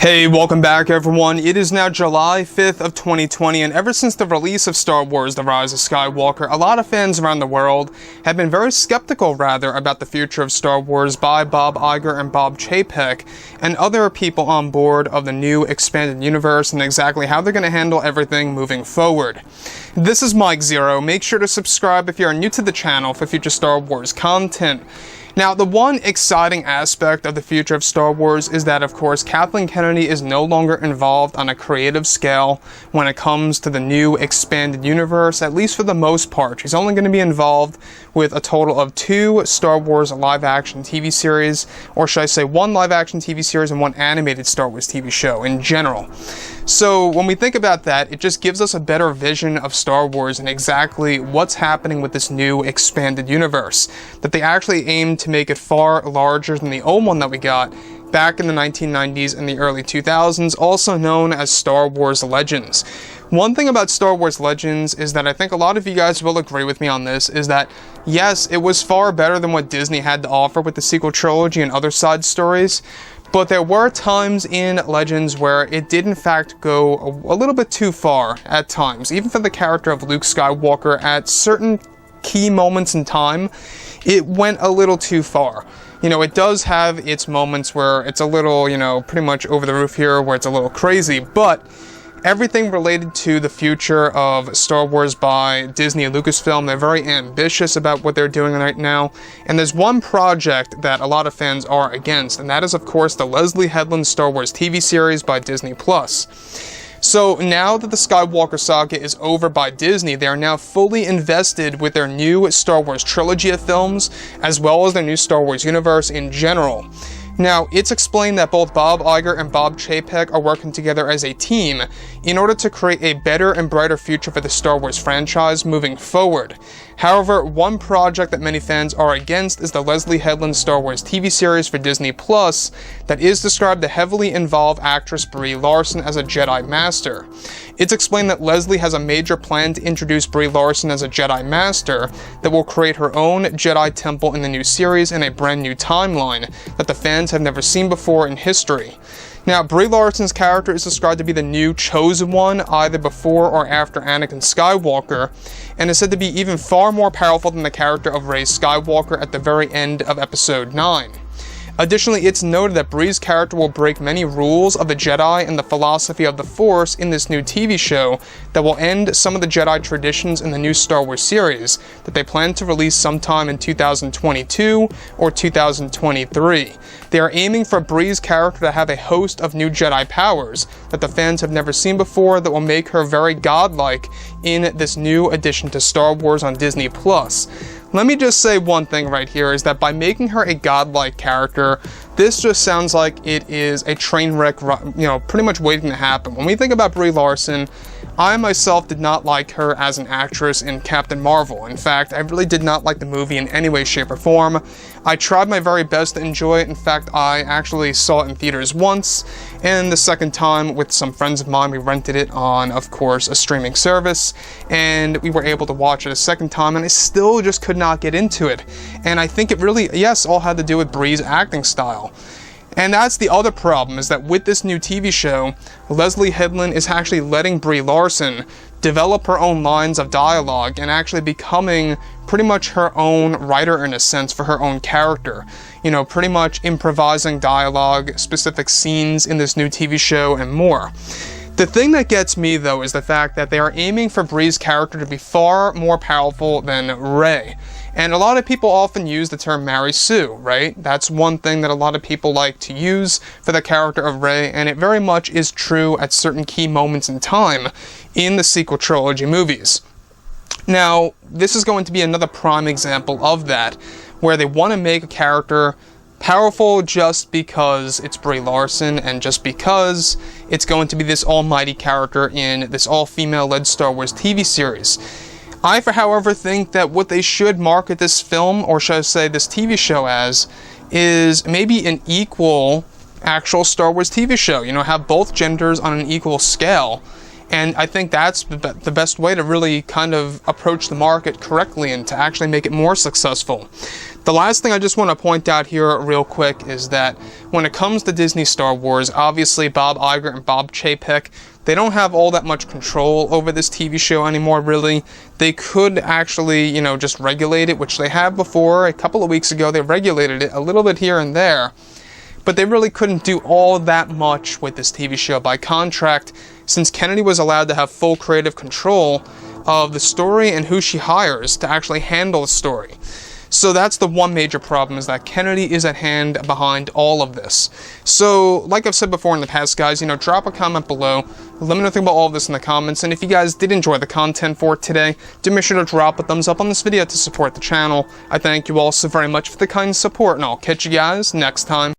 Hey, welcome back everyone. It is now July 5th of 2020, and ever since the release of Star Wars: The Rise of Skywalker, a lot of fans around the world have been very skeptical, about the future of Star Wars by Bob Iger and Bob Chapek, and other people on board of the new expanded universe and exactly how they're going to handle everything moving forward. This is Mike Zero. Make sure to subscribe if you are new to the channel for future Star Wars content. Now, the one exciting aspect of the future of Star Wars is that, of course, Kathleen Kennedy is no longer involved on a creative scale when it comes to the new expanded universe, at least for the most part. She's only going to be involved with a total of 2 Star Wars live-action TV series, or should I say 1 live-action TV series and 1 animated Star Wars TV show in general. So when we think about that, it just gives us a better vision of Star Wars and exactly what's happening with this new expanded universe, that they actually aim to make it far larger than the old one that we got back in the 1990s and the early 2000s, also known as Star Wars Legends. One thing about Star Wars Legends is that I think a lot of you guys will agree with me on this, is that yes, it was far better than what Disney had to offer with the sequel trilogy and other side stories, but there were times in Legends where it did in fact go a little bit too far at times. Even for the character of Luke Skywalker, at certain key moments in time, it went a little too far. It does have its moments where it's a little, pretty much over the roof here, where it's a little crazy, but everything related to the future of Star Wars by Disney and Lucasfilm, they're very ambitious about what they're doing right now. And there's one project that a lot of fans are against, and that is, of course, the Leslie Headland Star Wars TV series by Disney+. So now that the Skywalker saga is over by Disney, they are now fully invested with their new Star Wars trilogy of films, as well as their new Star Wars universe in general. Now, it's explained that both Bob Iger and Bob Chapek are working together as a team in order to create a better and brighter future for the Star Wars franchise moving forward. However, one project that many fans are against is the Leslie Headland Star Wars TV series for Disney Plus that is described to heavily involve actress Brie Larson as a Jedi Master. It's explained that Leslie has a major plan to introduce Brie Larson as a Jedi Master that will create her own Jedi temple in the new series in a brand new timeline that the fans have never seen before in history. Now, Brie Larson's character is described to be the new Chosen One, either before or after Anakin Skywalker, and is said to be even far more powerful than the character of Rey Skywalker at the very end of Episode 9. Additionally, it's noted that Brie's character will break many rules of the Jedi and the philosophy of the Force in this new TV show that will end some of the Jedi traditions in the new Star Wars series that they plan to release sometime in 2022 or 2023. They are aiming for Brie's character to have a host of new Jedi powers that the fans have never seen before that will make her very godlike in this new addition to Star Wars on Disney+. Let me just say one thing right here, is that by making her a godlike character, this just sounds like it is a train wreck, pretty much waiting to happen. When we think about Brie Larson, I myself did not like her as an actress in Captain Marvel. In fact, I really did not like the movie in any way, shape, or form. I tried my very best to enjoy it. In fact, I actually saw it in theaters once, and the second time with some friends of mine, we rented it on, of course, a streaming service, and we were able to watch it a second time, and I still just could not get into it. And I think it really, yes, all had to do with Brie's acting style. And that's the other problem, is that with this new TV show, Leslie Headland is actually letting Brie Larson develop her own lines of dialogue and actually becoming pretty much her own writer in a sense for her own character. Pretty much improvising dialogue, specific scenes in this new TV show, and more. The thing that gets me, though, is the fact that they are aiming for Brie's character to be far more powerful than Rey. And a lot of people often use the term Mary Sue, right? That's one thing that a lot of people like to use for the character of Rey, and it very much is true at certain key moments in time in the sequel trilogy movies. Now, this is going to be another prime example of that, where they want to make a character powerful just because it's Brie Larson and just because it's going to be this almighty character in this all-female-led Star Wars TV series. I, however, think that what they should market this film, or should I say this TV show as, is maybe an equal actual Star Wars TV show. Have both genders on an equal scale, And I think that's the best way to really kind of approach the market correctly and to actually make it more successful. The last thing I just want to point out here real quick is that when it comes to Disney Star Wars, obviously Bob Iger and Bob Chapek, they don't have all that much control over this TV show anymore, really. They could actually, you know, just regulate it, which they have before. A couple of weeks ago, they regulated it a little bit here and there. But they really couldn't do all that much with this TV show. By contract, since Kennedy was allowed to have full creative control of the story and who she hires to actually handle the story. So that's the one major problem, is that Kennedy is at hand behind all of this. So, like I've said before in the past, guys, you know, drop a comment below. Let me know about all of this in the comments. And if you guys did enjoy the content for today, do make sure to drop a thumbs up on this video to support the channel. I thank you all so very much for the kind support, and I'll catch you guys next time.